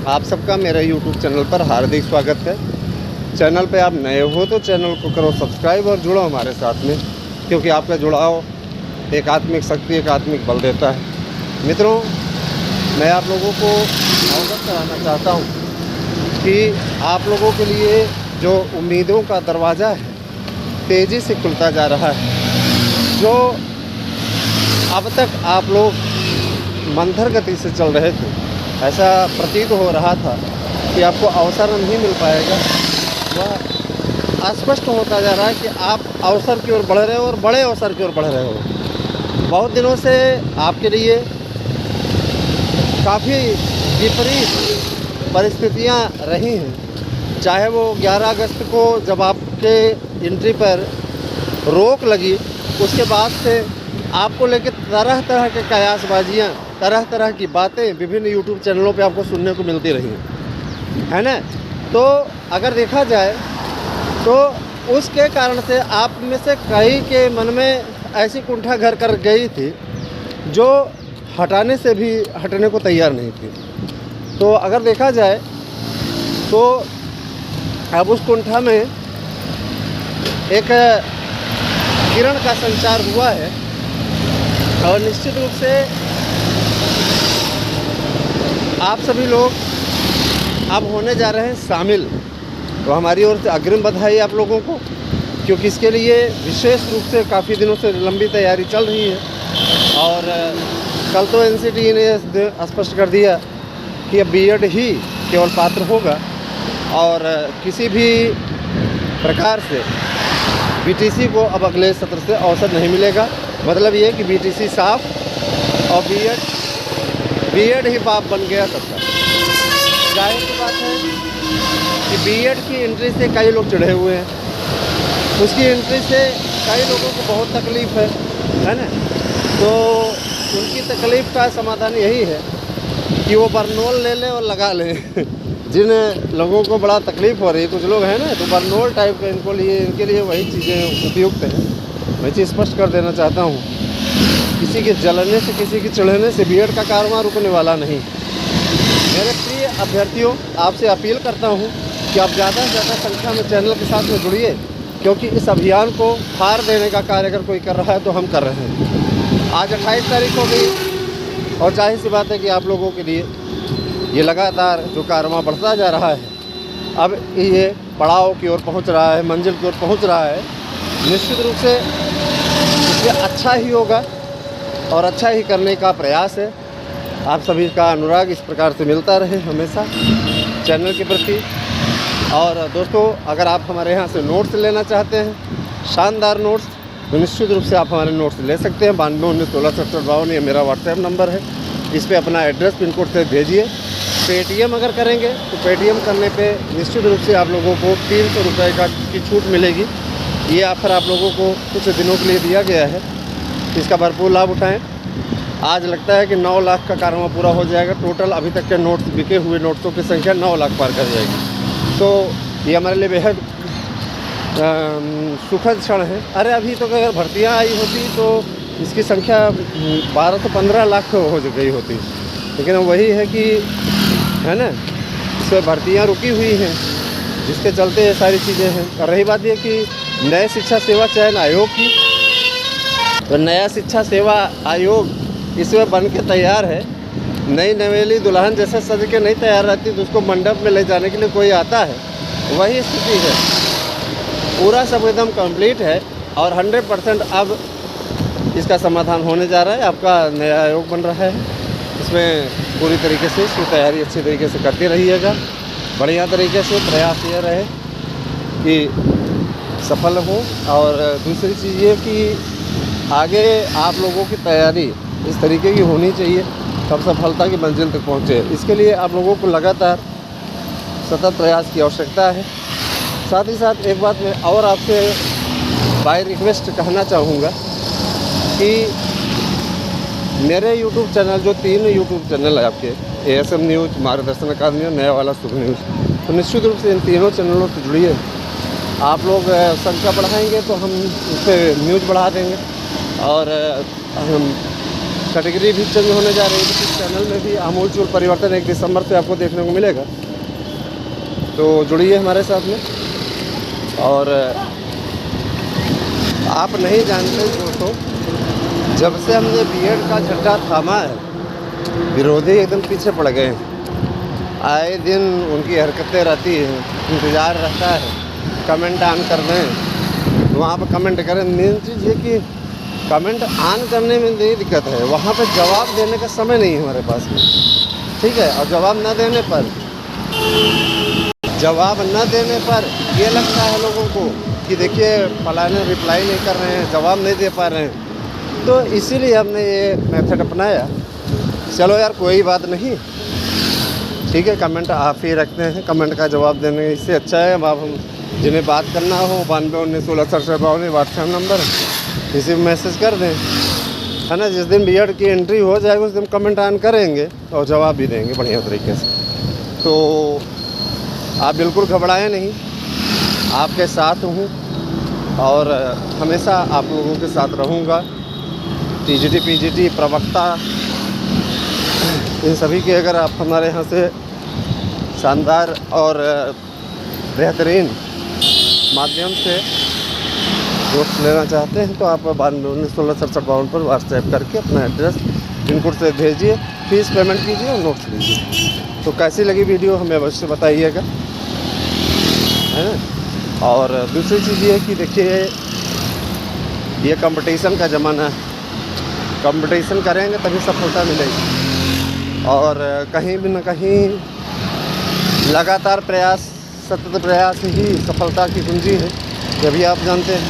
आप सबका मेरे YouTube चैनल पर हार्दिक स्वागत है। चैनल पे आप नए हो तो चैनल को करो सब्सक्राइब और जुड़ो हमारे साथ में, क्योंकि आपका जुड़ाव एक आत्मिक शक्ति, एक आत्मिक बल देता है। मित्रों, मैं आप लोगों को अवगत कराना चाहता हूँ कि आप लोगों के लिए जो उम्मीदों का दरवाज़ा है तेज़ी से खुलता जा रहा है। जो अब तक आप लोग मंथर गति से चल रहे थे, ऐसा प्रतीत हो रहा था कि आपको अवसर नहीं मिल पाएगा, वह स्पष्ट होता जा रहा है कि आप अवसर की ओर बढ़ रहे हो और बड़े अवसर की ओर बढ़ रहे हो। बहुत दिनों से आपके लिए काफ़ी विपरीत परिस्थितियां रही हैं। चाहे वो 11 अगस्त को जब आपके एंट्री पर रोक लगी, उसके बाद से आपको लेकर तरह तरह के कयासबाजियाँ, तरह तरह की बातें विभिन्न यूट्यूब चैनलों पे आपको सुनने को मिलती रही हैं, है ना। तो अगर देखा जाए तो उसके कारण से आप में से कई के मन में ऐसी कुंठा घर कर गई थी जो हटाने से भी हटने को तैयार नहीं थी। तो अगर देखा जाए तो अब उस कुंठा में एक किरण का संचार हुआ है और निश्चित रूप से आप सभी लोग अब होने जा रहे हैं शामिल। तो हमारी ओर से अग्रिम बधाई आप लोगों को, क्योंकि इसके लिए विशेष रूप से काफ़ी दिनों से लंबी तैयारी चल रही है। और कल तो एनसीटी ने स्पष्ट कर दिया कि अब बीएड ही केवल पात्र होगा और किसी भी प्रकार से बीटीसी को अब अगले सत्र से अवसर नहीं मिलेगा। मतलब ये कि बीटीसी साफ और बीएड ही बाप बन गया सबका। जाहिर सी बात है कि बीएड की एंट्री से कई लोग चिढ़े हुए हैं, उसकी एंट्री से कई लोगों को बहुत तकलीफ़ है ना। तो उनकी तकलीफ़ का समाधान यही है कि वो बर्नोल ले लें और लगा लें। जिन लोगों को बड़ा तकलीफ़ हो रही है, कुछ लोग हैं ना, तो बर्नोल टाइप का इनके लिए वही चीज़ें उपयुक्त हैं। मैं चीज़ स्पष्ट कर देना चाहता हूँ, किसी के जलने से, किसी के चिढ़ने से बीएड का कारवां रुकने वाला नहीं। मेरे प्रिय अभ्यर्थियों, आपसे अपील करता हूँ कि आप ज़्यादा से ज़्यादा संख्या में चैनल के साथ में जुड़िए, क्योंकि इस अभियान को फाड़ देने का कार्य अगर कोई कर रहा है तो हम कर रहे हैं। आज 28 तारीख हो गई और जाहिर सी बात है कि आप लोगों के लिए ये लगातार जो कारवां बढ़ता जा रहा है, अब ये पड़ाव की ओर पहुँच रहा है, मंजिल की ओर पहुँच रहा है। निश्चित रूप से इसमें अच्छा ही होगा और अच्छा ही करने का प्रयास है। आप सभी का अनुराग इस प्रकार से मिलता रहे हमेशा चैनल के प्रति। और दोस्तों, अगर आप हमारे यहाँ से नोट्स लेना चाहते हैं, शानदार नोट्स, तो निश्चित रूप से आप हमारे नोट्स ले सकते हैं। 9219166752 ये मेरा व्हाट्सएप नंबर है। इस पर अपना एड्रेस पिन कोड से भेजिए। पेटीएम अगर करेंगे तो पेटीएम करने पे निश्चित रूप से आप लोगों को 300 रुपये की छूट मिलेगी। ये ऑफ़र आप लोगों को कुछ दिनों के लिए दिया गया है, इसका भरपूर लाभ उठाएं। आज लगता है कि 9 लाख का कारवां पूरा हो जाएगा। टोटल अभी तक के नोट्स, बिके हुए नोट्सों की संख्या 9 लाख पार कर जाएगी। तो ये हमारे लिए बेहद सुखद क्षण है। अरे अभी तो अगर भर्तियाँ आई होती तो इसकी संख्या 12 से 15 लाख हो गई होती, लेकिन वही है कि, है ना, इसमें भर्तियाँ रुकी हुई हैं, जिसके चलते ये सारी चीज़ें हैं। और रही बात ये कि नए शिक्षा सेवा चयन आयोग की, तो नया शिक्षा सेवा आयोग इसमें बन के तैयार है। नई नवेली दुल्हन जैसे सज के नहीं तैयार रहती तो उसको मंडप में ले जाने के लिए कोई आता है, वही स्थिति है। पूरा सब एकदम कंप्लीट है और 100% अब इसका समाधान होने जा रहा है। आपका नया आयोग बन रहा है, इसमें पूरी तरीके से इसकी तैयारी अच्छी तरीके से करते रहिएगा। बढ़िया तरीके से प्रयास ये रहे कि सफल हो। और दूसरी चीज़ ये कि आगे आप लोगों की तैयारी इस तरीके की होनी चाहिए, तब सफलता की मंजिल तक पहुँचे। इसके लिए आप लोगों को लगातार सतत प्रयास की आवश्यकता है। साथ ही साथ एक बात मैं और आपसे बाय रिक्वेस्ट कहना चाहूँगा कि मेरे YouTube चैनल, जो 3 YouTube चैनल है आपके, ASM न्यूज़, मार्गदर्शन अकादमी और नया वाला शुभ न्यूज़, तो निश्चित रूप से इन तीनों चैनलों से जुड़िए। आप लोग संख्या बढ़ाएंगे तो हम उससे न्यूज़ बढ़ा देंगे और हम कैटेगरी भी चेंज होने जा रही है। इस चैनल में भी आमूलचूल परिवर्तन 1 दिसंबर से आपको देखने को मिलेगा। तो जुड़िए हमारे साथ में। और आप नहीं जानते दोस्तों, जब से हमने बीएड का झंडा थामा है, विरोधी एकदम पीछे पड़ गए हैं। आए दिन उनकी हरकतें रहती हैं, इंतज़ार रहता है कमेंट ऑन कर दें, वहाँ पर कमेंट करें। मेन चीज़ ये कि कमेंट ऑन करने में नहीं दिक्कत है, वहाँ पे जवाब देने का समय नहीं है हमारे पास में, ठीक है। और जवाब न देने पर ये लगता है लोगों को कि देखिए फलाने रिप्लाई नहीं कर रहे हैं, जवाब नहीं दे पा रहे हैं। तो इसीलिए हमने ये मेथड अपनाया। चलो यार कोई बात नहीं, ठीक है, कमेंट आप ही रखते हैं, कमेंट का जवाब देने इससे अच्छा है। अब हम जिन्हें बात करना हो 9219166752 व्हाट्सएप नंबर, किसी भी मैसेज कर दें, है ना। जिस दिन बीएड की एंट्री हो जाएगी उस दिन कमेंट ऑन करेंगे और जवाब भी देंगे बढ़िया तरीके से। तो आप बिल्कुल घबराएं नहीं, आपके साथ हूँ और हमेशा आप लोगों के साथ रहूँगा। टीजीटी पीजीटी प्रवक्ता इन सभी के अगर आप हमारे यहाँ से शानदार और बेहतरीन माध्यम से दोस्त लेना चाहते हैं तो आप 9219166752 पर व्हाट्सएप करके अपना एड्रेस पिनकोड से भेजिए, फीस पेमेंट कीजिए और नोट्स लीजिए। तो कैसी लगी वीडियो हमें अवश्य बताइएगा, है ना। और दूसरी चीज़ ये है कि देखिए ये कंपटीशन का ज़माना है, कंपटीशन करेंगे तभी सफलता मिलेगी। और कहीं भी न कहीं लगातार प्रयास, सतत प्रयास ही सफलता की कुंजी है, ये भी आप जानते हैं।